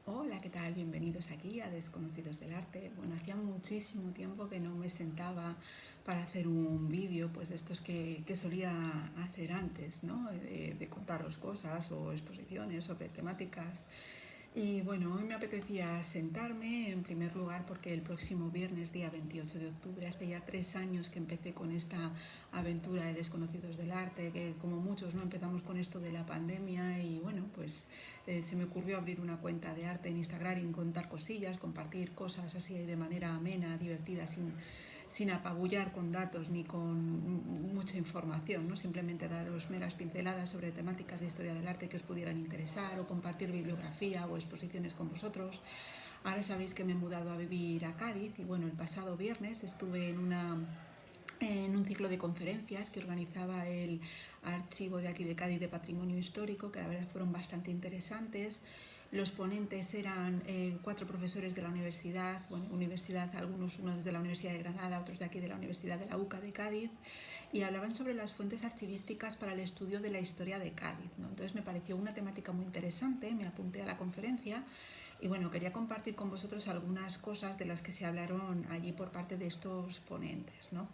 Hola, ¿qué tal? Bienvenidos aquí a Desconocidos del Arte. Bueno, hacía muchísimo tiempo que no me sentaba para hacer un vídeo, pues de estos que solía hacer antes, ¿no? De contaros cosas o exposiciones sobre temáticas. Y bueno, hoy me apetecía sentarme en primer lugar porque el próximo viernes, día 28 de octubre, hace ya 3 años que empecé con esta aventura de Desconocidos del Arte, que como muchos no empezamos con esto de la pandemia y bueno, pues se me ocurrió abrir una cuenta de arte en Instagram y contar cosillas, compartir cosas así de manera amena, divertida, sin apabullar con datos ni con mucha información, ¿no? Simplemente daros meras pinceladas sobre temáticas de historia del arte que os pudieran interesar o compartir bibliografía o exposiciones con vosotros. Ahora sabéis que me he mudado a vivir a Cádiz y bueno, el pasado viernes estuve en un ciclo de conferencias que organizaba el archivo de aquí de Cádiz de Patrimonio Histórico, que la verdad fueron bastante interesantes. Los ponentes eran 4 profesores de la universidad, algunos unos de la Universidad de Granada, otros de aquí de la Universidad de la UCA de Cádiz, y hablaban sobre las fuentes archivísticas para el estudio de la historia de Cádiz, ¿no? Entonces me pareció una temática muy interesante, me apunté a la conferencia y bueno, quería compartir con vosotros algunas cosas de las que se hablaron allí por parte de estos ponentes, ¿no?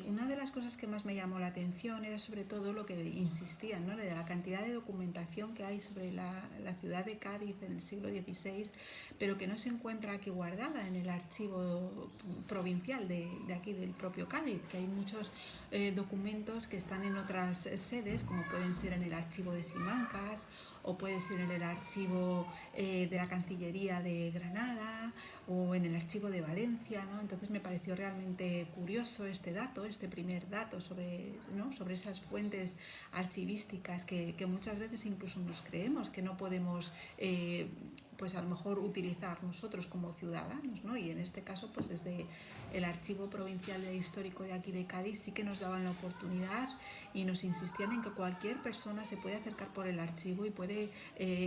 Una de las cosas que más me llamó la atención era sobre todo lo que insistían, ¿no? De la cantidad de documentación que hay sobre la ciudad de Cádiz en el siglo XVI, pero que no se encuentra aquí guardada en el archivo provincial de aquí del propio Cádiz, que hay muchos documentos que están en otras sedes, como pueden ser en el archivo de Simancas o puede ser en el archivo de la Cancillería de Granada o en el archivo de Valencia, ¿no? Entonces me pareció realmente curioso este dato, este primer dato sobre, ¿no? sobre esas fuentes archivísticas que muchas veces incluso nos creemos que no podemos pues a lo mejor utilizar nosotros como ciudadanos, ¿no? Y en este caso pues desde el Archivo Provincial de Histórico de aquí de Cádiz sí que nos daban la oportunidad y nos insistían en que cualquier persona se puede acercar por el archivo y puede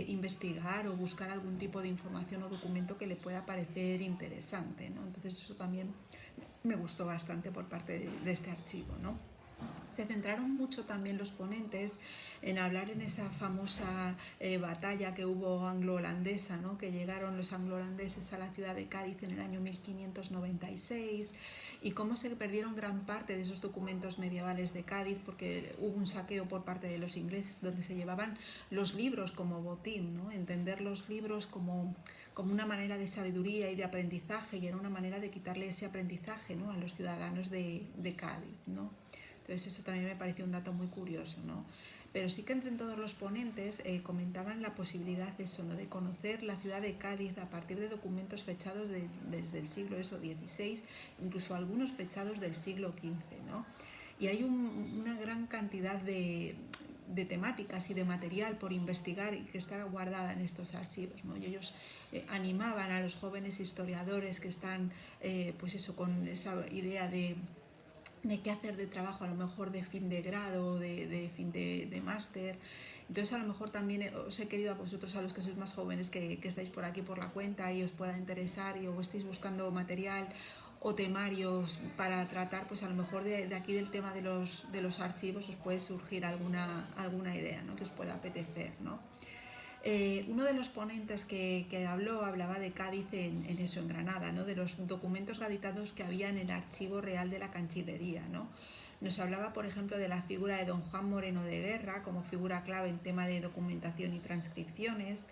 investigar o buscar algún tipo de información o documento que le pueda parecer interesante, ¿no? Entonces eso también me gustó bastante por parte de este archivo, ¿no? Se centraron mucho también los ponentes en hablar en esa famosa batalla que hubo anglo-holandesa, ¿no? Que llegaron los anglo-holandeses a la ciudad de Cádiz en el año 1596 y cómo se perdieron gran parte de esos documentos medievales de Cádiz porque hubo un saqueo por parte de los ingleses donde se llevaban los libros como botín, ¿no? Entender los libros como una manera de sabiduría y de aprendizaje y era una manera de quitarle ese aprendizaje, ¿no? A los ciudadanos de Cádiz, ¿no? Entonces eso también me pareció un dato muy curioso, ¿no? Pero sí que entre todos los ponentes comentaban la posibilidad de eso, ¿no? De conocer la ciudad de Cádiz a partir de documentos fechados desde el siglo XVI, incluso algunos fechados del siglo XV, ¿no? Y hay una gran cantidad de temáticas y de material por investigar y que está guardada en estos archivos, ¿no? Y ellos animaban a los jóvenes historiadores que están pues eso, con esa idea de qué hacer de trabajo, a lo mejor de fin de grado, de fin de máster. Entonces a lo mejor también os he querido a vosotros, a los que sois más jóvenes, que estáis por aquí por la cuenta y os pueda interesar y o estéis buscando material o temarios para tratar, pues a lo mejor de aquí del tema de los archivos os puede surgir alguna idea, ¿no? Que os pueda apetecer, ¿no? Uno de los ponentes que hablaba de Cádiz en eso, en Granada, ¿no? De los documentos gaditados que había en el archivo real de la Cancillería, ¿no? Nos hablaba, por ejemplo, de la figura de don Juan Moreno de Guerra como figura clave en tema de documentación y transcripciones,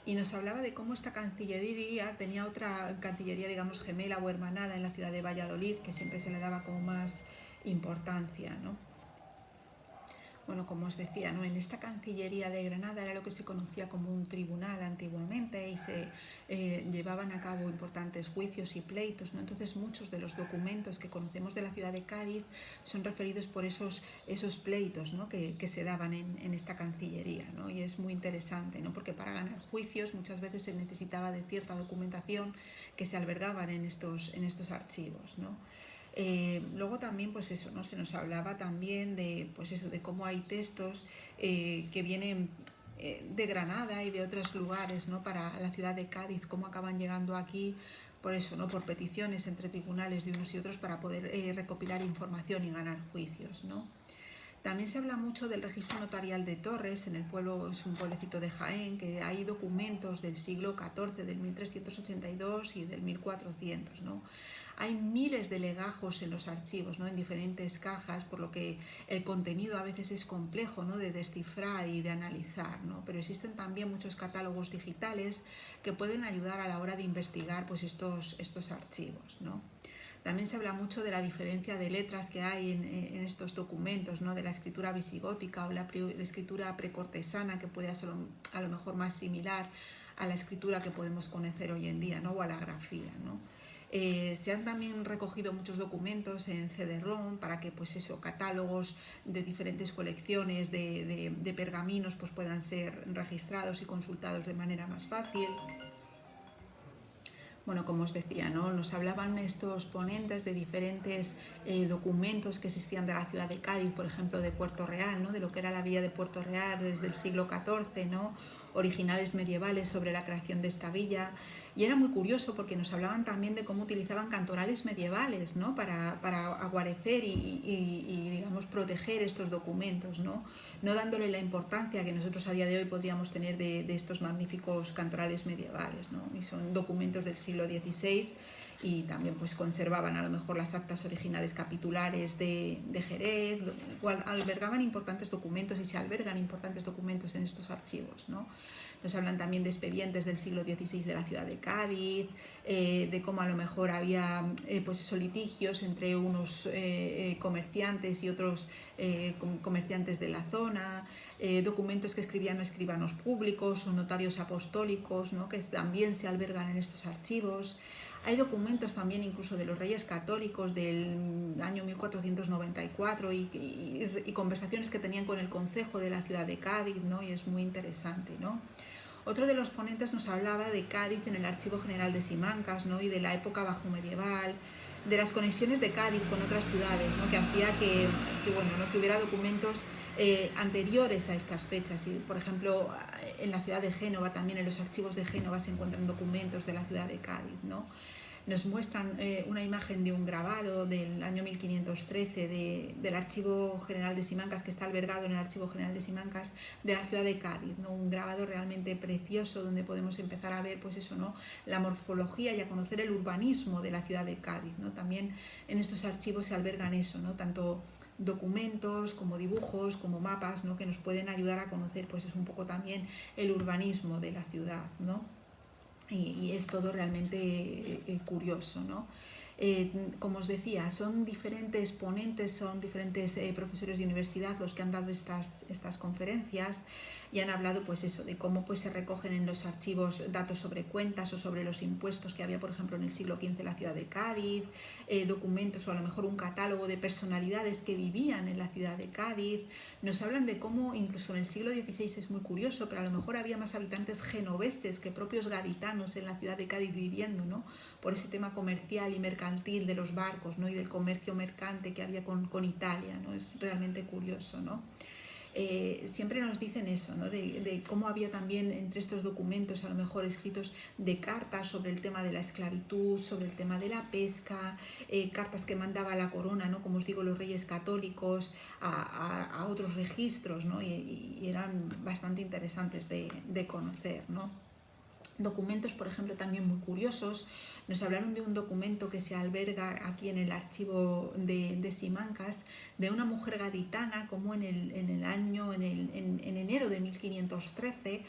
y nos hablaba de cómo esta Cancillería tenía otra Cancillería, digamos, gemela o hermanada en la ciudad de Valladolid, que siempre se le daba como más importancia, ¿no? Bueno, como os decía, ¿no? En esta Cancillería de Granada era lo que se conocía como un tribunal antiguamente y se llevaban a cabo importantes juicios y pleitos, ¿no? Entonces muchos de los documentos que conocemos de la ciudad de Cádiz son referidos por esos pleitos, ¿no? que se daban en esta Cancillería, ¿no? Y es muy interesante, ¿no? Porque para ganar juicios muchas veces se necesitaba de cierta documentación que se albergaban en estos archivos, ¿no? Luego también pues eso, ¿no? Se nos hablaba también de, pues eso, de cómo hay textos que vienen de Granada y de otros lugares, ¿no? Para la ciudad de Cádiz, cómo acaban llegando aquí por eso, ¿no? Por peticiones entre tribunales de unos y otros para poder recopilar información y ganar juicios, ¿no? También se habla mucho del registro notarial de Torres, en el pueblo, es un pueblecito de Jaén, que hay documentos del siglo XIV, del 1382 y del 1400, ¿no? Hay miles de legajos en los archivos, ¿no? En diferentes cajas, por lo que el contenido a veces es complejo, ¿no? De descifrar y de analizar, ¿no? Pero existen también muchos catálogos digitales que pueden ayudar a la hora de investigar pues, estos archivos, ¿no? También se habla mucho de la diferencia de letras que hay en estos documentos, ¿no? De la escritura visigótica o la escritura precortesana, que puede ser a lo mejor más similar a la escritura que podemos conocer hoy en día, ¿no? O a la grafía, ¿no? Se han también recogido muchos documentos en CD-ROM para que pues eso, catálogos de diferentes colecciones de pergaminos pues puedan ser registrados y consultados de manera más fácil. Bueno, como os decía, ¿no? Nos hablaban estos ponentes de diferentes documentos que existían de la ciudad de Cádiz, por ejemplo, de Puerto Real, ¿no? De lo que era la villa de Puerto Real desde el siglo XIV, ¿no? Originales medievales sobre la creación de esta villa. Y era muy curioso porque nos hablaban también de cómo utilizaban cantorales medievales, ¿no? para aguarecer y, digamos, proteger estos documentos, ¿no? No dándole la importancia que nosotros a día de hoy podríamos tener de estos magníficos cantorales medievales, ¿no? Y son documentos del siglo XVI y también pues conservaban a lo mejor las actas originales capitulares de Jerez, igual albergaban importantes documentos y se albergan importantes documentos en estos archivos, ¿no? Nos hablan también de expedientes del siglo XVI de la ciudad de Cádiz, de cómo a lo mejor había pues esos litigios entre unos comerciantes y otros comerciantes de la zona, documentos que escribían escribanos públicos o notarios apostólicos, ¿no? Que también se albergan en estos archivos. Hay documentos también incluso de los reyes católicos del año 1494 y conversaciones que tenían con el concejo de la ciudad de Cádiz, ¿no? Y es muy interesante, ¿no? Otro de los ponentes nos hablaba de Cádiz en el Archivo General de Simancas, ¿no? Y de la época bajomedieval, de las conexiones de Cádiz con otras ciudades, ¿no? Que hacía que hubiera documentos anteriores a estas fechas. Y, por ejemplo, en la ciudad de Génova, también en los archivos de Génova se encuentran documentos de la ciudad de Cádiz, ¿no? Nos muestran una imagen de un grabado del año 1513 del Archivo General de Simancas, que está albergado en el Archivo General de Simancas de la ciudad de Cádiz, ¿no? Un grabado realmente precioso donde podemos empezar a ver pues eso, ¿no? La morfología y a conocer el urbanismo de la ciudad de Cádiz, ¿no? También en estos archivos se albergan eso, ¿no? Tanto documentos como dibujos como mapas, ¿no? Que nos pueden ayudar a conocer pues es un poco también el urbanismo de la ciudad, ¿no? Y es todo realmente curioso, ¿no? Como os decía, son diferentes ponentes, son diferentes profesores de universidad los que han dado estas conferencias y han hablado pues eso, de cómo pues se recogen en los archivos datos sobre cuentas o sobre los impuestos que había, por ejemplo, en el siglo XV en la ciudad de Cádiz, documentos o a lo mejor un catálogo de personalidades que vivían en la ciudad de Cádiz. Nos hablan de cómo incluso en el siglo XVI es muy curioso, pero a lo mejor había más habitantes genoveses que propios gaditanos en la ciudad de Cádiz viviendo, ¿no? Por ese tema comercial y mercantil de los barcos, ¿no? Y del comercio mercante que había con Italia, ¿no? Es realmente curioso, ¿no? Siempre nos dicen eso, ¿no? de cómo había también entre estos documentos a lo mejor escritos de cartas sobre el tema de la esclavitud, sobre el tema de la pesca, cartas que mandaba la corona, ¿no? Como os digo, los reyes católicos a otros registros, ¿no? y eran bastante interesantes de conocer, ¿no? Documentos, por ejemplo, también muy curiosos. Nos hablaron de un documento que se alberga aquí en el archivo de Simancas, de una mujer gaditana, como en enero de 1513,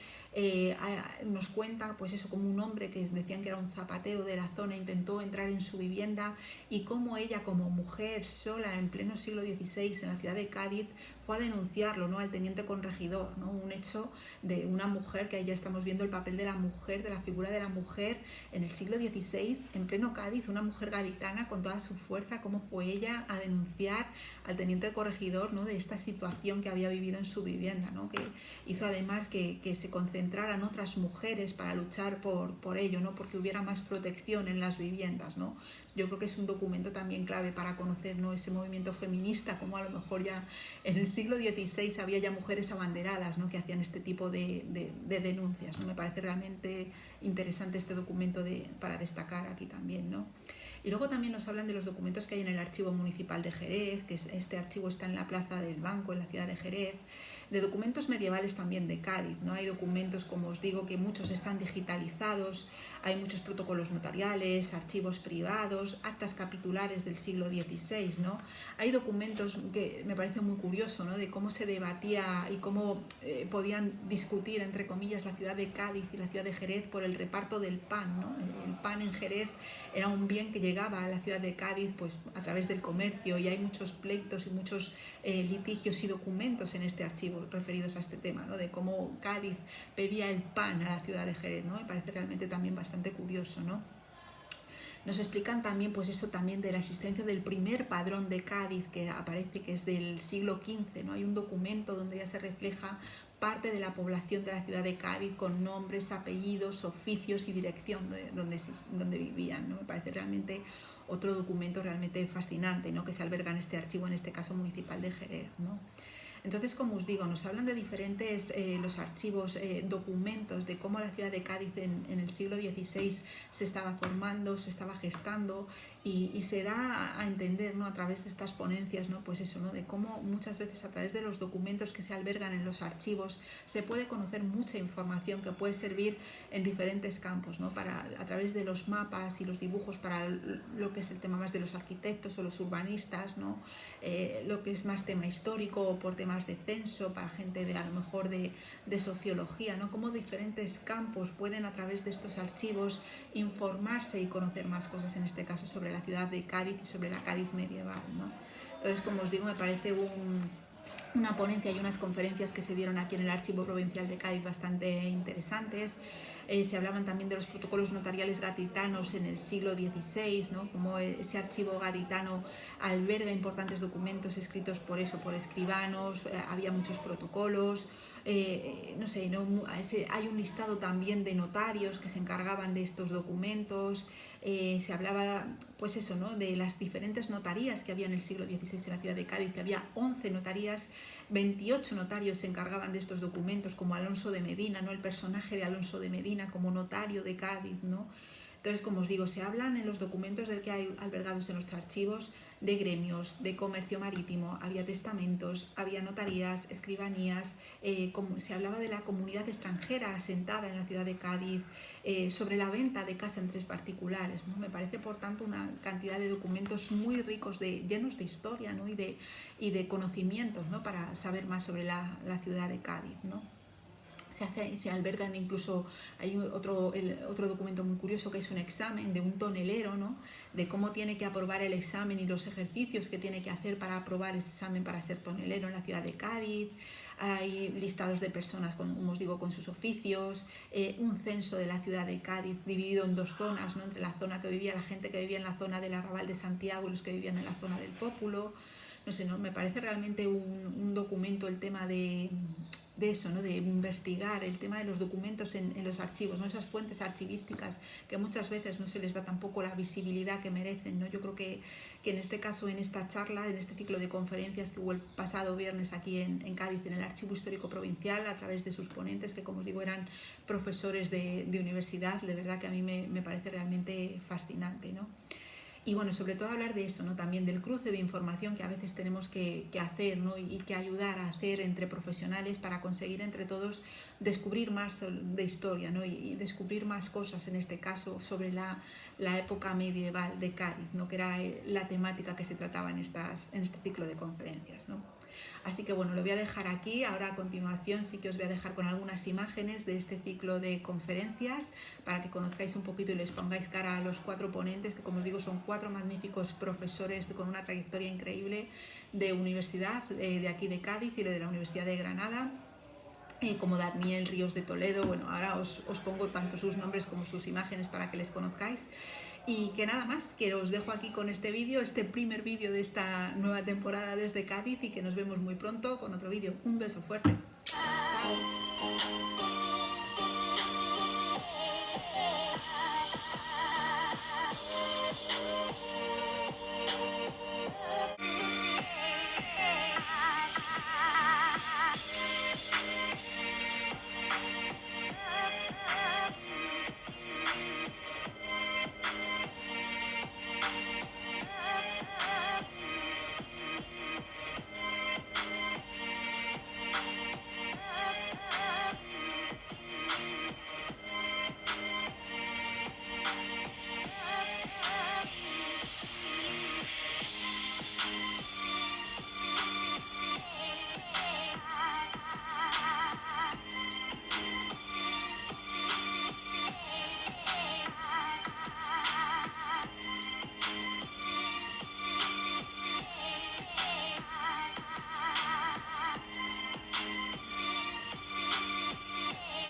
nos cuenta pues eso, como un hombre que decían que era un zapatero de la zona intentó entrar en su vivienda y cómo ella como mujer sola en pleno siglo XVI en la ciudad de Cádiz fue a denunciarlo, ¿no? Al teniente corregidor, ¿no? Un hecho de una mujer, que ahí ya estamos viendo el papel de la mujer, de la figura de la mujer en el siglo XVI, en pleno Cádiz, una mujer gaditana con toda su fuerza, cómo fue ella a denunciar al teniente corregidor, ¿no? De esta situación que había vivido en su vivienda, ¿no? Que hizo además que se concentraran otras mujeres para luchar por ello, ¿no? Porque hubiera más protección en las viviendas, ¿no? Yo creo que es un documento también clave para conocer, ¿no? Ese movimiento feminista, como a lo mejor ya en el siglo XVI había ya mujeres abanderadas, ¿no? Que hacían este tipo de denuncias, ¿no? Me parece realmente interesante este documento para destacar aquí también, ¿no? Y luego también nos hablan de los documentos que hay en el Archivo Municipal de Jerez, que este archivo está en la Plaza del Banco, en la ciudad de Jerez, de documentos medievales también de Cádiz, ¿no? Hay documentos, como os digo, que muchos están digitalizados, hay muchos protocolos notariales, archivos privados, actas capitulares del siglo XVI, ¿no? Hay documentos que me parece muy curioso, ¿no? De cómo se debatía y cómo podían discutir, entre comillas, la ciudad de Cádiz y la ciudad de Jerez por el reparto del pan, ¿no? El pan en Jerez era un bien que llegaba a la ciudad de Cádiz pues, a través del comercio, y hay muchos pleitos y muchos litigios y documentos en este archivo referidos a este tema, ¿no? De cómo Cádiz pedía el pan a la ciudad de Jerez, ¿no? Me parece realmente también bastante curioso, ¿no? Nos explican también, pues eso también de la existencia del primer padrón de Cádiz, que aparece que es del siglo XV, ¿no? Hay un documento donde ya se refleja parte de la población de la ciudad de Cádiz con nombres, apellidos, oficios y dirección de donde vivían, ¿no? Me parece realmente otro documento realmente fascinante, ¿no? Que se alberga en este archivo, en este caso municipal de Jerez, ¿no? Entonces, como os digo, nos hablan de diferentes los archivos, documentos de cómo la ciudad de Cádiz en el siglo XVI se estaba formando, se estaba gestando, y se da a entender, ¿no? A través de estas ponencias, ¿no? Pues eso, ¿no? De cómo muchas veces a través de los documentos que se albergan en los archivos se puede conocer mucha información que puede servir en diferentes campos, ¿no? A través de los mapas y los dibujos para lo que es el tema más de los arquitectos o los urbanistas, ¿no? Lo que es más tema histórico, o por temas de censo, para gente de a lo mejor de sociología, ¿no? Cómo diferentes campos pueden a través de estos archivos informarse y conocer más cosas, en este caso sobre la ciudad de Cádiz y sobre la Cádiz medieval, ¿no? Entonces, como os digo, me parece una ponencia y unas conferencias que se dieron aquí en el Archivo Provincial de Cádiz bastante interesantes. Se hablaban también de los protocolos notariales gaditanos en el siglo XVI, ¿no? Como ese archivo gaditano alberga importantes documentos escritos por escribanos, había muchos protocolos. No sé, hay un listado también de notarios que se encargaban de estos documentos. Se hablaba, pues eso, ¿no? De las diferentes notarías que había en el siglo XVI en la ciudad de Cádiz, que había 11 notarías, 28 notarios se encargaban de estos documentos, como Alonso de Medina, ¿no? El personaje de Alonso de Medina como notario de Cádiz, ¿no? Entonces, como os digo, se hablan en los documentos que hay albergados en los archivos de gremios, de comercio marítimo, había testamentos, había notarías, escribanías, se hablaba de la comunidad extranjera asentada en la ciudad de Cádiz, sobre la venta de casa entre particulares, ¿no? Me parece, por tanto, una cantidad de documentos muy ricos, llenos de historia, ¿no? y de conocimientos, ¿no? Para saber más sobre la ciudad de Cádiz, ¿no? Se albergan incluso, hay otro documento muy curioso que es un examen de un tonelero, ¿no? De cómo tiene que aprobar el examen y los ejercicios que tiene que hacer para aprobar ese examen para ser tonelero en la ciudad de Cádiz. Hay listados de personas, como os digo, con sus oficios, un censo de la ciudad de Cádiz dividido en dos zonas, ¿no? Entre la zona que vivía la gente que vivía en la zona del Arrabal de Santiago y los que vivían en la zona del Pópulo. No sé, ¿no? Me parece realmente un documento el tema de eso, ¿no? De investigar el tema de los documentos en los archivos, ¿no? Esas fuentes archivísticas que muchas veces no se les da tampoco la visibilidad que merecen, ¿no? Yo creo que en este caso, en esta charla, en este ciclo de conferencias que hubo el pasado viernes aquí en Cádiz, en el Archivo Histórico Provincial, a través de sus ponentes, que como os digo eran profesores de universidad, de verdad que a mí me parece realmente fascinante, ¿no? Y bueno, sobre todo hablar de eso, ¿no? También del cruce de información que a veces tenemos que hacer, ¿no? Y que ayudar a hacer entre profesionales para conseguir entre todos descubrir más de historia, ¿no? Y descubrir más cosas, en este caso, sobre la época medieval de Cádiz, ¿no? Que era la temática que se trataba en este ciclo de conferencias, ¿no? Así que bueno, lo voy a dejar aquí. Ahora a continuación sí que os voy a dejar con algunas imágenes de este ciclo de conferencias para que conozcáis un poquito y les pongáis cara a los 4 ponentes, que como os digo son 4 magníficos profesores con una trayectoria increíble de universidad, de aquí de Cádiz y de la Universidad de Granada, como Daniel Ríos de Toledo. Bueno, ahora os pongo tanto sus nombres como sus imágenes para que les conozcáis. Y que nada más, que os dejo aquí con este vídeo, este primer vídeo de esta nueva temporada desde Cádiz, y que nos vemos muy pronto con otro vídeo. Un beso fuerte. Chao.